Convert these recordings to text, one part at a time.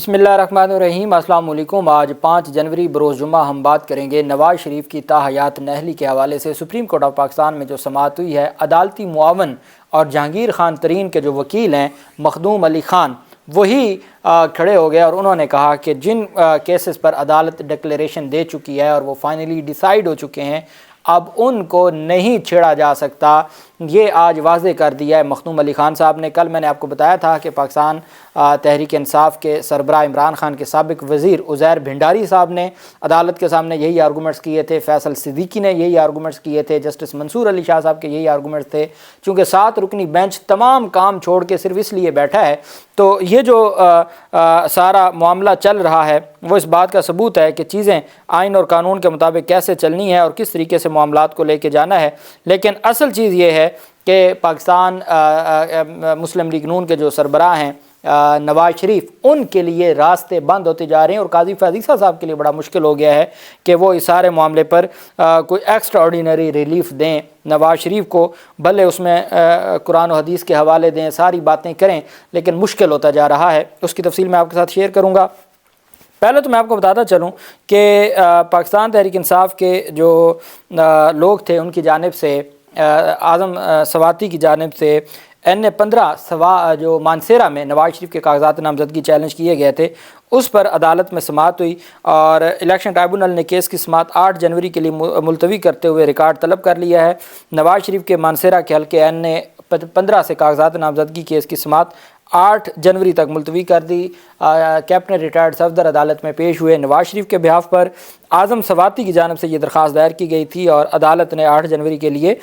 بسم اللہ الرحمن الرحیم۔ السلام علیکم۔ آج 5 جنوری بروز جمعہ ہم بات کریں گے نواز شریف کی تاحیات نااہلی کے حوالے سے۔ سپریم کورٹ آف پاکستان میں جو سماعت ہوئی ہے، عدالتی معاون اور جہانگیر خان ترین کے جو وکیل ہیں مخدوم علی خان، وہی کھڑے ہو گئے اور انہوں نے کہا کہ جن کیسز پر عدالت ڈکلیریشن دے چکی ہے اور وہ فائنلی ڈیسائیڈ ہو چکے ہیں، اب ان کو نہیں چھیڑا جا سکتا۔ یہ آج واضح کر دیا ہے مخدوم علی خان صاحب نے۔ کل میں نے آپ کو بتایا تھا کہ پاکستان تحریک انصاف کے سربراہ عمران خان کے سابق وزیر عزیر بھنڈاری صاحب نے عدالت کے سامنے یہی آرگومنٹس کیے تھے، فیصل صدیقی نے یہی آرگومنٹس کیے تھے، جسٹس منصور علی شاہ صاحب کے یہی آرگومنٹس تھے۔ چونکہ 7 رکنی بینچ تمام کام چھوڑ کے صرف اس لیے بیٹھا ہے، تو یہ جو سارا معاملہ چل رہا ہے وہ اس بات کا ثبوت ہے کہ چیزیں آئین اور قانون کے مطابق کیسے چلنی ہے اور کس طریقے سے معاملات کو لے کے جانا ہے۔ لیکن اصل چیز یہ ہے کہ پاکستان مسلم لیگ نون کے جو سربراہ ہیں نواز شریف، ان کے لیے راستے بند ہوتے جا رہے ہیں، اور قاضی فیضیسہ صاحب کے لیے بڑا مشکل ہو گیا ہے کہ وہ اس سارے معاملے پر کوئی ایکسٹرا آرڈینری ریلیف دیں نواز شریف کو، بھلے اس میں قرآن و حدیث کے حوالے دیں، ساری باتیں کریں، لیکن مشکل ہوتا جا رہا ہے۔ اس کی تفصیل میں آپ کے ساتھ شیئر کروں گا۔ پہلے تو میں آپ کو بتاتا چلوں کہ پاکستان تحریک انصاف کے جو لوگ تھے، ان کی جانب سے اعظم سواتی کی جانب سے NA-15 جو مانسیرہ میں نواز شریف کے کاغذات نامزدگی چیلنج کیے گئے تھے، اس پر عدالت میں سماعت ہوئی اور الیکشن ٹرائبونل نے کیس کی سماعت 8 جنوری کے لیے ملتوی کرتے ہوئے ریکارڈ طلب کر لیا ہے۔ نواز شریف کے مانسیرہ کے حلقے NA-15 سے کاغذات نامزدگی کیس کی سماعت 8 جنوری تک ملتوی کر دی۔ کیپٹن ریٹائرڈ صفدر عدالت میں پیش ہوئے۔ نواز شریف کے بہاف پر اعظم سواتی کی جانب سے یہ درخواست دائر کی گئی تھی اور عدالت نے 8 جنوری کے لیے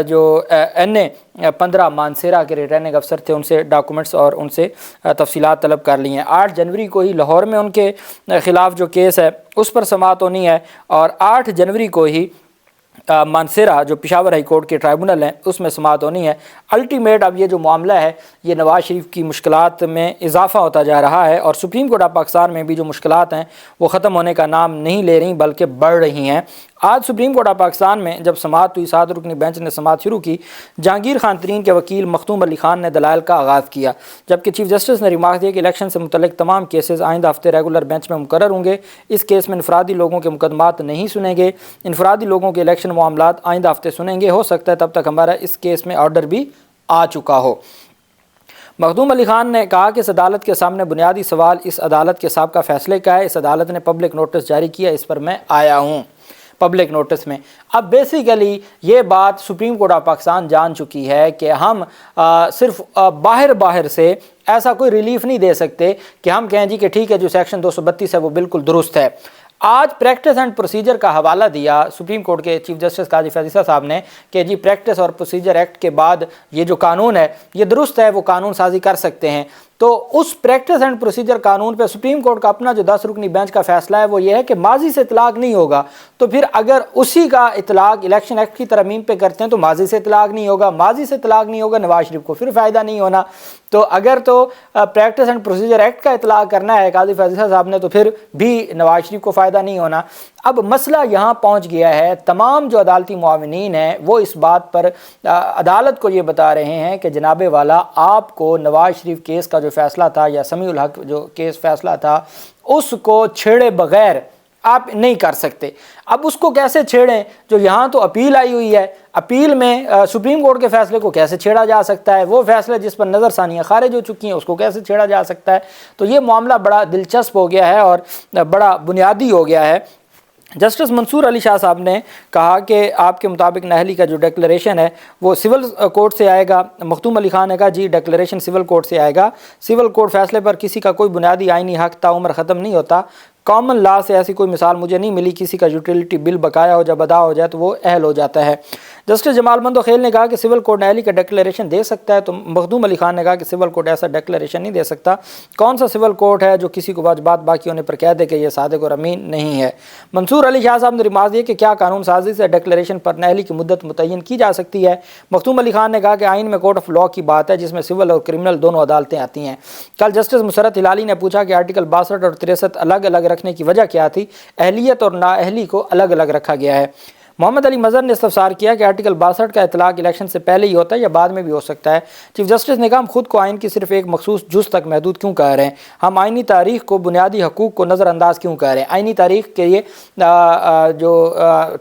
جو NA-15 مانسیرہ کے ریٹرننگ افسر تھے ان سے ڈاکومنٹس اور ان سے تفصیلات طلب کر لی ہیں۔ 8 جنوری کو ہی لاہور میں ان کے خلاف جو کیس ہے اس پر سماعت ہونی ہے، اور 8 جنوری کو ہی مانسیرہ جو پشاور ہائی کورٹ کے ٹرائبونل ہیں اس میں سماعت ہونی ہے۔ الٹیمیٹ اب یہ جو معاملہ ہے یہ نواز شریف کی مشکلات میں اضافہ ہوتا جا رہا ہے، اور سپریم کورٹ آف پاکستان میں بھی جو مشکلات ہیں وہ ختم ہونے کا نام نہیں لے رہی بلکہ بڑھ رہی ہیں۔ آج سپریم کورٹ آف پاکستان میں جب سماعت ہوئی، 7 رکنی بینچ نے سماعت شروع کی، جہانگیر خان ترین کے وکیل مخدوم علی خان نے دلائل کا آغاز کیا، جبکہ چیف جسٹس نے ریمارک دیا کہ الیکشن سے متعلق تمام کیسز آئندہ ہفتے ریگولر بینچ میں مقرر ہوں گے۔ اس کیس میں انفرادی لوگوں کے مقدمات نہیں سنیں گے، انفرادی لوگوں کے الیکشن معاملات آئندہ ہفتے سنیں گے، ہو سکتا ہے تب تک ہمارا اس کیس میں آرڈر بھی آ چکا ہو۔ مخدوم علی خان نے کہا کہ اس عدالت کے سامنے بنیادی سوال اس عدالت کے سابقہ فیصلے کا ہے۔ اس عدالت نے پبلک نوٹس جاری کیا، اس پر میں آیا ہوں پبلک نوٹس میں۔ اب بیسیکلی یہ بات سپریم کورٹ آف پاکستان جان چکی ہے کہ ہم صرف باہر سے ایسا کوئی ریلیف نہیں دے سکتے کہ ہم کہیں جی کہ ٹھیک ہے جو سیکشن 232 ہے وہ بالکل درست ہے۔ آج پریکٹس اینڈ پروسیجر کا حوالہ دیا سپریم کورٹ کے چیف جسٹس قاضی فیضیسہ صاحب نے کہ جی پریکٹس اور پروسیجر ایکٹ کے بعد یہ جو قانون ہے یہ درست ہے، وہ قانون سازی کر سکتے ہیں۔ تو اس پریکٹس اینڈ پروسیجر قانون پہ سپریم کورٹ کا اپنا جو 10 رکنی بینچ کا فیصلہ ہے وہ یہ ہے کہ ماضی سے اطلاق نہیں ہوگا، تو پھر اگر اسی کا اطلاق الیکشن ایکٹ کی ترمیم پہ کرتے ہیں تو ماضی سے اطلاق نہیں ہوگا، ماضی سے اطلاق نہیں ہوگا، نواز شریف کو پھر فائدہ نہیں ہونا۔ تو اگر تو پریکٹس اینڈ پروسیجر ایکٹ کا اطلاق کرنا ہے قاضی فیضیسہ صاحب نے تو پھر بھی نواز شریف کو فائدہ نہیں ہونا۔ اب مسئلہ یہاں پہنچ گیا ہے، تمام جو عدالتی معاونین ہیں وہ اس بات پر عدالت کو یہ بتا رہے ہیں کہ جناب والا آپ کو نواز شریف کیس کا جو فیصلہ تھا یا سمیع الحق جو کیس فیصلہ تھا اس کو چھیڑے بغیر آپ نہیں کر سکتے۔ اب اس کو کیسے چھیڑیں جو یہاں تو اپیل آئی ہوئی ہے، اپیل میں سپریم کورٹ کے فیصلے کو کیسے چھیڑا جا سکتا ہے، وہ فیصلے جس پر نظر ثانیہ خارج ہو چکی ہیں اس کو کیسے چھیڑا جا سکتا ہے۔ تو یہ معاملہ بڑا دلچسپ ہو گیا ہے اور بڑا بنیادی ہو گیا ہے۔ جسٹس منصور علی شاہ صاحب نے کہا کہ آپ کے مطابق نااہلی کا جو ڈیکلیریشن ہے وہ سول کورٹ سے آئے گا۔ مخدوم علی خان نے کہا جی ڈیکلیریشن سول کورٹ سے آئے گا، سول کورٹ فیصلے پر کسی کا کوئی بنیادی آئینی حق تا عمر ختم نہیں ہوتا۔ کامن لا سے ایسی کوئی مثال مجھے نہیں ملی، کسی کا یوٹیلیٹی بل بقایا ہو جب ادا ہو جائے تو وہ اہل ہو جاتا ہے۔ جسٹس جمال مندوخیل نے کہا کہ سول کورٹ نااہلی کا ڈیکلیریشن دے سکتا ہے، تو مخدوم علی خان نے کہا کہ سول کورٹ ایسا ڈیکلیریشن نہیں دے سکتا۔ کون سا سول کورٹ ہے جو کسی کو واجبات باقی ہونے پر کہہ دے کہ یہ صادق اور امین نہیں ہے۔ منصور علی شاہ صاحب نے ریمارک دیا کہ کیا قانون سازی سے ڈیکلیریشن پر نااہلی کی مدت متعین کی جا سکتی ہے۔ مخدوم علی خان نے کہا کہ آئین میں کورٹ آف لاء کی بات ہے جس میں سول اور کرمنل دونوں عدالتیں آتی ہیں۔ کل جسٹس مسرت ہلالی نے پوچھا کہ آرٹیکل 62 اور 63 الگ الگ رکھنے کی وجہ کیا تھی، اہلیت اور نااہلی کو الگ الگ رکھا گیا ہے۔ محمد علی مظہر نے استفسار کیا کہ آرٹیکل 62 کا اطلاق الیکشن سے پہلے ہی ہوتا ہے یا بعد میں بھی ہو سکتا ہے؟ چیف جسٹس نے کہا ہم خود کو آئین کی صرف ایک مخصوص جز تک محدود کیوں کر رہے ہیں؟ ہم آئینی تاریخ کو، بنیادی حقوق کو نظر انداز کیوں کر رہے ہیں؟ آئینی تاریخ کے یہ جو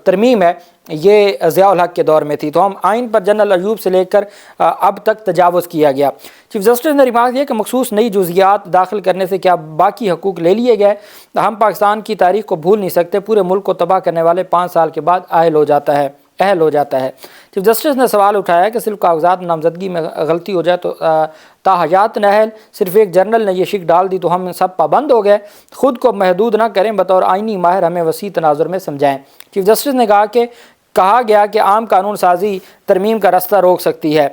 ترمیم ہے یہ ضیاء الحق کے دور میں تھی، تو ہم آئین پر جنرل ایوب سے لے کر اب تک تجاوز کیا گیا۔ چیف جسٹس نے ریمارک دیا کہ مخصوص نئی جزئیات داخل کرنے سے کیا باقی حقوق لے لیے گئے؟ ہم پاکستان کی تاریخ کو بھول نہیں سکتے، پورے ملک کو تباہ کرنے والے 5 سال کے بعد اہل ہو جاتا ہے۔ چیف جسٹس نے سوال اٹھایا کہ صرف کاغذات میں نامزدگی میں غلطی ہو جائے تو تاحیات نااہل صرف ایک جرنل نے یہ شک ڈال دی تو ہم سب پابند ہو گئے؟ خود کو محدود نہ کریں، بطور آئینی ماہر ہمیں وسیع تناظر میں سمجھائیں۔ چیف جسٹس نے کہا گیا کہ عام قانون سازی ترمیم کا راستہ روک سکتی ہے۔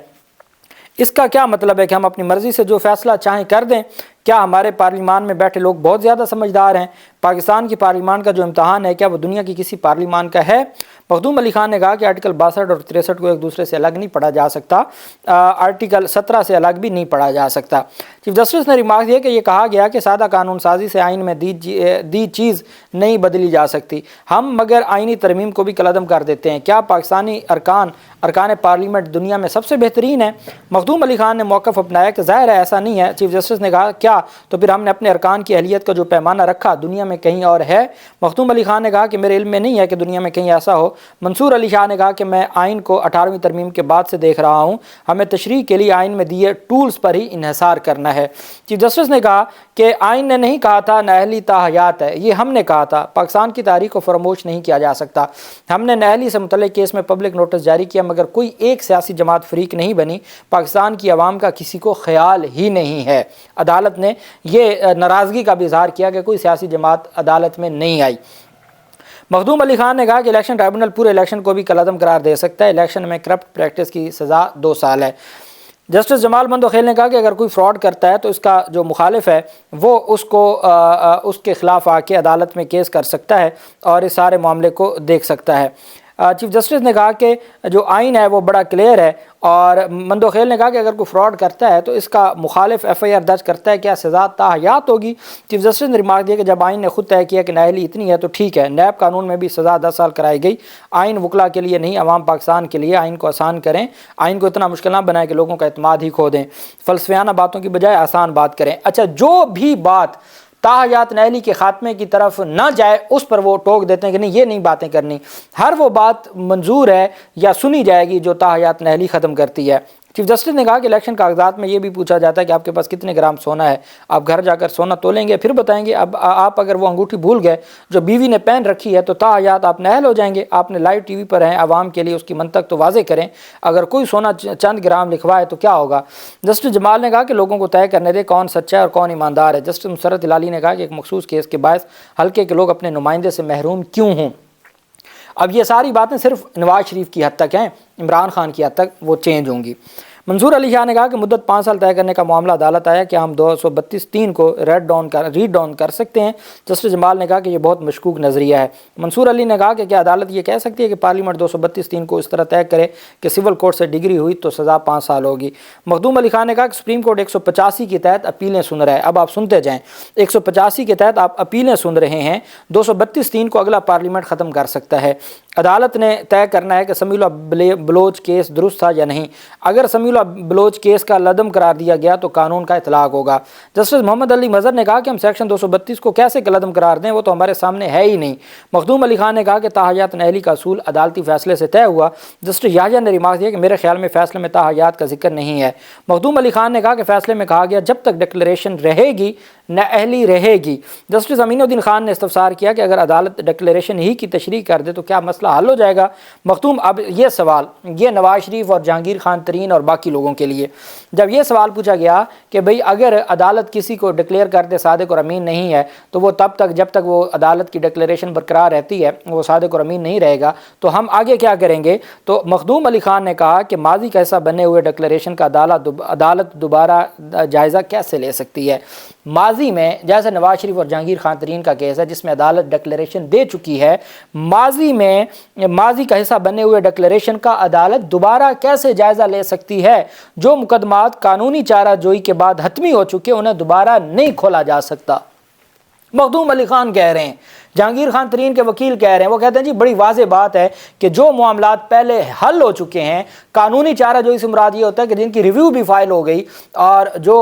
اس کا کیا مطلب ہے کہ ہم اپنی مرضی سے جو فیصلہ چاہیں کر دیں؟ کیا ہمارے پارلیمان میں بیٹھے لوگ بہت زیادہ سمجھدار ہیں؟ پاکستان کی پارلیمان کا جو امتحان ہے کیا وہ دنیا کی کسی پارلیمان کا ہے؟ مخدوم علی خان نے کہا کہ آرٹیکل 62 اور 63 کو ایک دوسرے سے الگ نہیں پڑھا جا سکتا، آرٹیکل 17 سے الگ بھی نہیں پڑھا جا سکتا۔ چیف جسٹس نے ریمارک دیا کہ یہ کہا گیا کہ سادہ قانون سازی سے آئین میں دی چیز نہیں بدلی جا سکتی، ہم مگر آئینی ترمیم کو بھی کالعدم کر دیتے ہیں۔ کیا پاکستانی ارکان پارلیمنٹ دنیا میں سب سے بہترین ہے؟ مخدوم علی خان نے موقف اپنایا کہ ظاہر ہے ایسا نہیں ہے۔ چیف جسٹس نے کہا کیا تو پھر ہم نے اپنے ارکان کی اہلیت کا جو پیمانہ رکھا دنیا میں کہیں اور ہے؟ مخدوم علی خان نے کہا کہ میرے علم میں نہیں ہے کہ دنیا میں کہیں ایسا ہو۔ منصور علی شاہ نے کہا کہ میں آئین کو 18ویں ترمیم کے بعد سے دیکھ رہا ہوں، ہمیں تشریح کے لیے آئین میں دیے ٹولز پر ہی انحصار کرنا ہے۔ چیف جسٹس نے کہا کہ آئین نے نہیں کہا تھا نااہلی تاحیات ہے، یہ ہم نے کہا تھا۔ پاکستان کی تاریخ کو فراموش نہیں کیا جا سکتا۔ ہم نے نااہلی سے متعلق کیس میں پبلک نوٹس جاری کیا مگر کوئی ایک سیاسی جماعت فریق نہیں بنی، پاکستان کی عوام کا کسی کو خیال ہی نہیں ہے۔ عدالت نے یہ ناراضگی کا بھی اظہار کیا کہ کوئی سیاسی جماعت عدالت میں نہیں آئی۔ مخدوم علی خان نے کہا کہ الیکشن ٹرائبونل پورے الیکشن کو بھی کالعدم قرار دے سکتا ہے، الیکشن میں کرپٹ پریکٹس کی سزا 2 سال ہے۔ جسٹس جمال بندوخیل نے کہا کہ اگر کوئی فراڈ کرتا ہے تو اس کا جو مخالف ہے وہ اس کے خلاف آ کے عدالت میں کیس کر سکتا ہے اور اس سارے معاملے کو دیکھ سکتا ہے۔ چیف جسٹس نے کہا کہ جو آئین ہے وہ بڑا کلیئر ہے، اور مندوخیل نے کہا کہ اگر کوئی فراڈ کرتا ہے تو اس کا مخالف FIR درج کرتا ہے، کیا سزا تاحیات ہوگی؟ چیف جسٹس نے ریمارک دیا کہ جب آئین نے خود طے کیا کہ نااہلی اتنی ہے تو ٹھیک ہے، نیب قانون میں بھی سزا 10 سال کرائی گئی۔ آئین وکلا کے لیے نہیں، عوام پاکستان کے لیے۔ آئین کو آسان کریں، آئین کو اتنا مشکل نہ بنائیں کہ لوگوں کا اعتماد ہی کھو دیں، فلسفیانہ باتوں کی بجائے آسان بات کریں۔ اچھا، جو بھی بات تاحیات نااہلی کے خاتمے کی طرف نہ جائے اس پر وہ ٹوک دیتے ہیں کہ نہیں یہ نہیں باتیں کرنی، ہر وہ بات منظور ہے یا سنی جائے گی جو تاحیات نااہلی ختم کرتی ہے۔ چیف جسٹس نے کہا کہ الیکشن کاغذات میں یہ بھی پوچھا جاتا ہے کہ آپ کے پاس کتنے گرام سونا ہے، آپ گھر جا کر سونا تولیں گے پھر بتائیں گے۔ اب آپ اگر وہ انگوٹھی بھول گئے جو بیوی نے پہن رکھی ہے تو تاحیات آپ نااہل ہو جائیں گے۔ آپ نے لائیو TV پر ہیں، عوام کے لیے اس کی منطق تو واضح کریں، اگر کوئی سونا چند گرام لکھوائے تو کیا ہوگا؟ جسٹس جمال نے کہا کہ لوگوں کو طے کرنے دے کون سچا ہے اور کون ایماندار ہے۔ جسٹس مسرت ہلالی نے کہا کہ ایک مخصوص کیس کے باعث حلقے کے لوگ اپنے نمائندے سے محروم کیوں ہوں؟ اب یہ ساری باتیں صرف نواز شریف کی حد تک ہیں، عمران خان کی حد تک وہ چینج ہوں گی۔ منصور علی شاہ نے کہا کہ مدت 5 سال طے کرنے کا معاملہ عدالت آیا، کیا ہم 232(3) کو ریڈ ڈاؤن کر سکتے ہیں؟ جسٹس جمال نے کہا کہ یہ بہت مشکوک نظریہ ہے۔ منصور علی نے کہا کہ کیا عدالت یہ کہہ سکتی ہے کہ پارلیمنٹ 232(3) کو اس طرح طے کرے کہ سول کورٹ سے ڈگری ہوئی تو سزا 5 سال ہوگی؟ مخدوم علی خان نے کہا کہ سپریم کورٹ 185 کے تحت اپیلیں سن رہا ہے۔ اب آپ سنتے جائیں، 185 کے تحت آپ اپیلیں سن رہے ہیں، 232(3) کو اگلا پارلیمنٹ ختم کر سکتا ہے۔ عدالت نے طے کرنا ہے کہ سمیع اللہ بلوچ کیس درست تھا یا نہیں۔ اگر سمیع اللہ بلوچ کیس کا لدم قرار دیا گیا تو قانون کا اطلاق ہوگا۔ جسٹس محمد علی مظہر نے کہا کہ ہم سیکشن 232 کو کیسے لدم قرار دیں، وہ تو ہمارے سامنے ہے ہی نہیں۔ مخدوم علی خان نے کہا کہ تاحیات نااہلی کا اصول عدالتی فیصلے سے طے ہوا۔ جسٹس یحییٰ نے ریمارک دیا کہ میرے خیال میں فیصلے میں تاحیات کا ذکر نہیں ہے۔ مخدوم علی خان نے کہا کہ فیصلے میں کہا گیا جب تک ڈکلیریشن رہے گی نااہلی رہے گی۔ جسٹس امین الدین خان نے استفسار کیا کہ اگر عدالت ڈکلیریشن ہی کی تشریح کر دے تو کیا مسئلہ حل ہو جائے گا؟ مخدوم اب یہ سوال یہ نواز شریف اور جہانگیر خان ترین اور باقی لوگوں کے لیے، جب یہ سوال پوچھا گیا کہ بھئی اگر عدالت کسی کو ڈکلیئر کر دے صادق اور امین نہیں ہے تو وہ تب تک جب تک وہ عدالت کی ڈکلیریشن برقرار رہتی ہے وہ صادق اور امین نہیں رہے گا، تو ہم آگے کیا کریں گے؟ تو مخدوم علی خان نے کہا کہ ماضی کا حصہ بنے ہوئے ڈکلیریشن کا عدالت دوبارہ جائزہ کیسے لے سکتی ہے؟ ماضی میں جیسے نواز شریف اور جہانگیر خان ترین کا کیس ہے جس میں عدالت ڈکلیریشن دے چکی ہے، ماضی کا حصہ بنے ہوئے ڈکلیریشن کا عدالت دوبارہ کیسے جائزہ لے سکتی ہے؟ جو مقدمات قانونی چارہ جوئی کے بعد حتمی ہو چکے انہیں دوبارہ نہیں کھولا جا سکتا۔ مخدوم علی خان کہہ رہے ہیں، جہانگیر خان ترین کے وکیل کہہ رہے ہیں، وہ کہتے ہیں جی بڑی واضح بات ہے کہ جو معاملات پہلے حل ہو چکے ہیں، قانونی چارہ جو اس مراد یہ ہوتا ہے کہ جن کی ریویو بھی فائل ہو گئی اور جو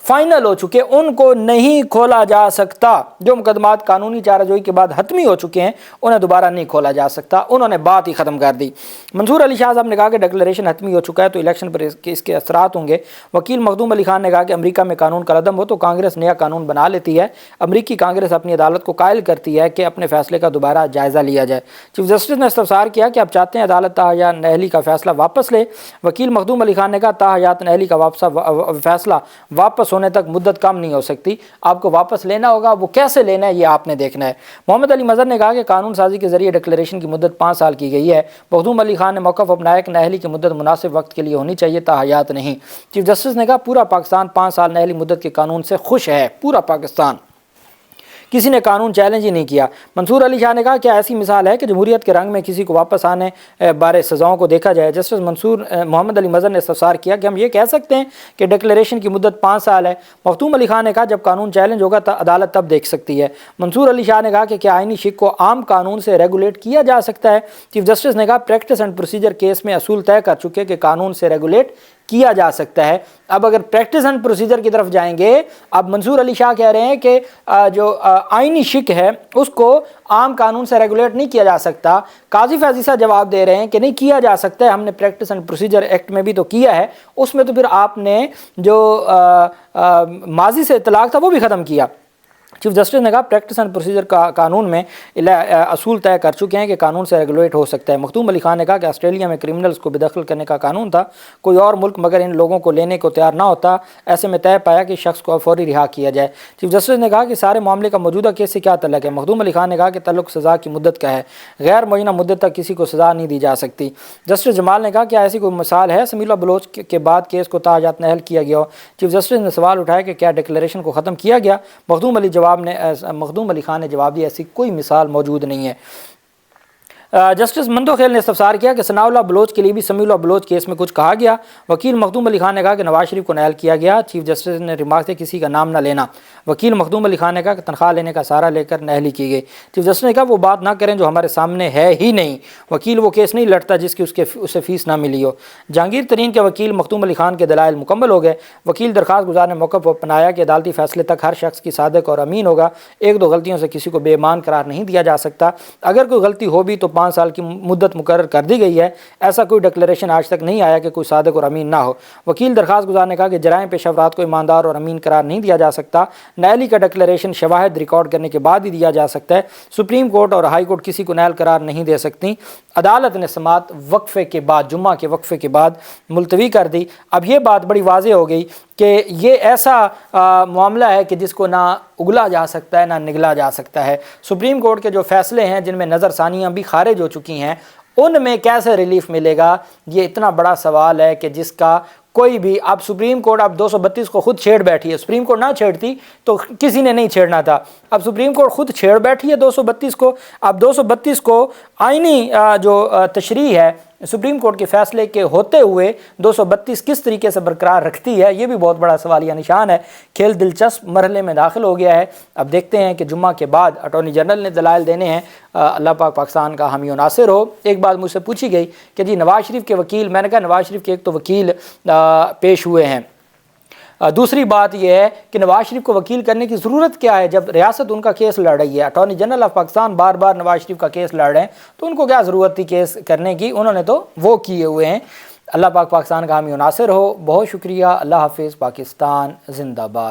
فائنل ہو چکے ان کو نہیں کھولا جا سکتا، جو مقدمات قانونی چارہ جوئی کے بعد حتمی ہو چکے ہیں انہیں دوبارہ نہیں کھولا جا سکتا، انہوں نے بات ہی ختم کر دی۔ منصور علی شاہ صاحب نے کہا کہ ڈکلیریشن حتمی ہو چکا ہے تو الیکشن پر اس کے اثرات ہوں گے۔ وکیل مخدوم علی خان نے کہا کہ امریکہ میں قانون کا عدم ہو تو کانگریس نیا قانون بنا لیتی ہے، امریکی کانگریس اپنی عدالت کو قائل کرتی ہے کہ اپنے فیصلے کا دوبارہ جائزہ لیا جائے۔ چیف جسٹس نے استفسار کیا کہ آپ چاہتے ہیں عدالت طاہر حیات نہلی کا فیصلہ واپس لے؟ وکیل مخدوم علی خان نے کہا طاہر حیات نہلی کا فیصلہ واپس ہونے تک مدت کم نہیں ہو سکتی، آپ کو واپس لینا ہوگا، وہ کیسے لینا ہے یہ آپ نے دیکھنا ہے۔ محمد علی مظہر نے کہا کہ قانون سازی کے ذریعے ڈکلیریشن کی مدت 5 سال کی گئی ہے۔ مخدوم علی خان نے موقف اپنایا کہ نہلی کی مدت مناسب وقت کے لیے ہونی چاہیے، طاہر حیات نہیں۔ چیف جسٹس نے کہا پورا پاکستان 5 سال نہلی مدت کے قانون سے خوش ہے، پورا پاکستان، کسی نے قانون چیلنج ہی نہیں کیا۔ منصور علی شاہ نے کہا کیا ایسی مثال ہے کہ جمہوریت کے رنگ میں کسی کو واپس آنے بارے سزاؤں کو دیکھا جائے؟ جسٹس محمد علی مظہر نے استفسار کیا کہ ہم یہ کہہ سکتے ہیں کہ ڈکلیریشن کی مدت 5 سال ہے؟ مخدوم علی خان نے کہا جب قانون چیلنج ہوگا عدالت تب دیکھ سکتی ہے۔ منصور علی شاہ نے کہا کہ کیا آئینی شک کو عام قانون سے ریگولیٹ کیا جا سکتا ہے؟ چیف جسٹس نے کہا پریکٹس اینڈ پروسیجر کیس میں اصول طے کر چکے کہ قانون سے ریگولیٹ کیا جا سکتا ہے۔ اب اگر پریکٹس اینڈ پروسیجر کی طرف جائیں گے، اب منصور علی شاہ کہہ رہے ہیں کہ جو آئینی شک ہے اس کو عام قانون سے ریگولیٹ نہیں کیا جا سکتا۔ قاضی فیضی صاحب جواب دے رہے ہیں کہ نہیں کیا جا سکتا ہے، ہم نے پریکٹس اینڈ پروسیجر ایکٹ میں بھی تو کیا ہے، اس میں تو پھر آپ نے جو ماضی سے اطلاق تھا وہ بھی ختم کیا۔ چیف جسٹس نے کہا پریکٹس اینڈ پروسیجر کا قانون میں اصول طے کر چکے ہیں کہ قانون سے ریگولیٹ ہو سکتا ہے۔ مخدوم علی خان نے کہا کہ آسٹریلیا میں کرمنلز کو بے دخل کرنے کا قانون تھا، کوئی اور ملک مگر ان لوگوں کو لینے کو تیار نہ ہوتا، ایسے میں طے پایا کہ شخص کو فوری رہا کیا جائے۔ چیف جسٹس نے کہا کہ سارے معاملے کا موجودہ کیس سے کیا تعلق ہے؟ مخدوم علی خان نے کہا کہ تعلق سزا کی مدت کا ہے، غیر معینہ مدت تک کسی کو سزا نہیں دی جا سکتی۔ جسٹس جمال نے کہا کہ ایسی کوئی مثال ہے سمیلہ بلوچ کے بعد کیس کو طاہر حیات نہل کیا گیا ہو؟ چیف جسٹس نے سوال اٹھایا کہ کیا ڈکلیریشن کو ختم کیا گیا؟ مخدوم علی خان نے جواب دیا ایسی کوئی مثال موجود نہیں ہے۔ جسٹس مندو خیل نے استفسار کیا کہ ثناء اللہ بلوچ کے لیے بھی سمیع اللہ بلوچ کیس میں کچھ کہا گیا؟ وکیل مخدوم علی خان نے کہا کہ نواز شریف کو نہل کیا گیا۔ چیف جسٹس نے ریمارک سے کسی کا نام نہ لینا۔ وکیل مخدوم علی خان نے کہا کہ تنخواہ لینے کا سہارا لے کر نہلی کی گئی۔ چیف جسٹس نے کہا وہ بات نہ کریں جو ہمارے سامنے ہے ہی نہیں، وکیل وہ کیس نہیں لڑتا جس کی اسے فیس نہ ملی ہو۔ جہانگیر ترین کے وکیل مخدوم علی خان کے دلائل مکمل ہو گئے۔ وکیل درخواست گزار نے موقف اپنایا کہ عدالتی فیصلے تک ہر شخص کی صادق اور امین ہوگا، 1-2 غلطیوں سے کسی کو بے ایمان قرار نہیں دیا جا سکتا، اگر کوئی غلطی ہو بھی تو 5 سال کی مدت مقرر کر دی گئی ہے، ایسا کوئی ڈکلیریشن آج تک نہیں آیا کہ کوئی صادق اور امین نہ ہو۔ وکیل درخواست گزار نے کہا کہ جرائم پیشہ افراد کو ایماندار اور امین قرار نہیں دیا جا سکتا، نہلی کا ڈکلیریشن شواہد ریکارڈ کرنے کے بعد ہی دیا جا سکتا ہے، سپریم کورٹ اور ہائی کورٹ کسی کو نہل قرار نہیں دے سکتی۔ عدالت نے سماعت وقفے کے بعد، جمعہ کے وقفے کے بعد ملتوی کر دی۔ اب یہ بات بڑی واضح ہو گئی کہ یہ ایسا معاملہ ہے کہ جس کو نہ اگلا جا سکتا ہے نہ نگلا جا سکتا ہے۔ سپریم کورٹ کے جو فیصلے ہیں جن میں نظر ثانیاں بھی خارج ہو چکی ہیں، ان میں کیسے ریلیف ملے گا، یہ اتنا بڑا سوال ہے کہ جس کا کوئی بھی، اب سپریم کورٹ اب 232 کو خود چھیڑ بیٹھی ہے، سپریم کورٹ نہ چھیڑتی تو کسی نے نہیں چھیڑنا تھا، اب سپریم کورٹ خود چھیڑ بیٹھی ہے 232 کو۔ اب 232 کو آئینی جو تشریح ہے سپریم کورٹ کے فیصلے کے ہوتے ہوئے 232 کس طریقے سے برقرار رکھتی ہے، یہ بھی بہت بڑا سوالیہ نشان ہے۔ کھیل دلچسپ مرحلے میں داخل ہو گیا ہے۔ اب دیکھتے ہیں کہ جمعہ کے بعد اٹارنی جنرل نے دلائل دینے ہیں، اللہ پاک پاکستان کا حامی و ناصر ہو۔ ایک بات مجھ سے پوچھی گئی کہ جی نواز شریف کے وکیل، میں نے کہا نواز شریف کے ایک تو وکیل پیش ہوئے ہیں، دوسری بات یہ ہے کہ نواز شریف کو وکیل کرنے کی ضرورت کیا ہے جب ریاست ان کا کیس لڑ رہی ہے، اٹارنی جنرل آف پاکستان بار بار نواز شریف کا کیس لڑ رہے ہیں، تو ان کو کیا ضرورت تھی کیس کرنے کی، انہوں نے تو وہ کیے ہوئے ہیں۔ اللہ پاک پاکستان کا حامی و ناصر ہو۔ بہت شکریہ، اللہ حافظ، پاکستان زندہ باد۔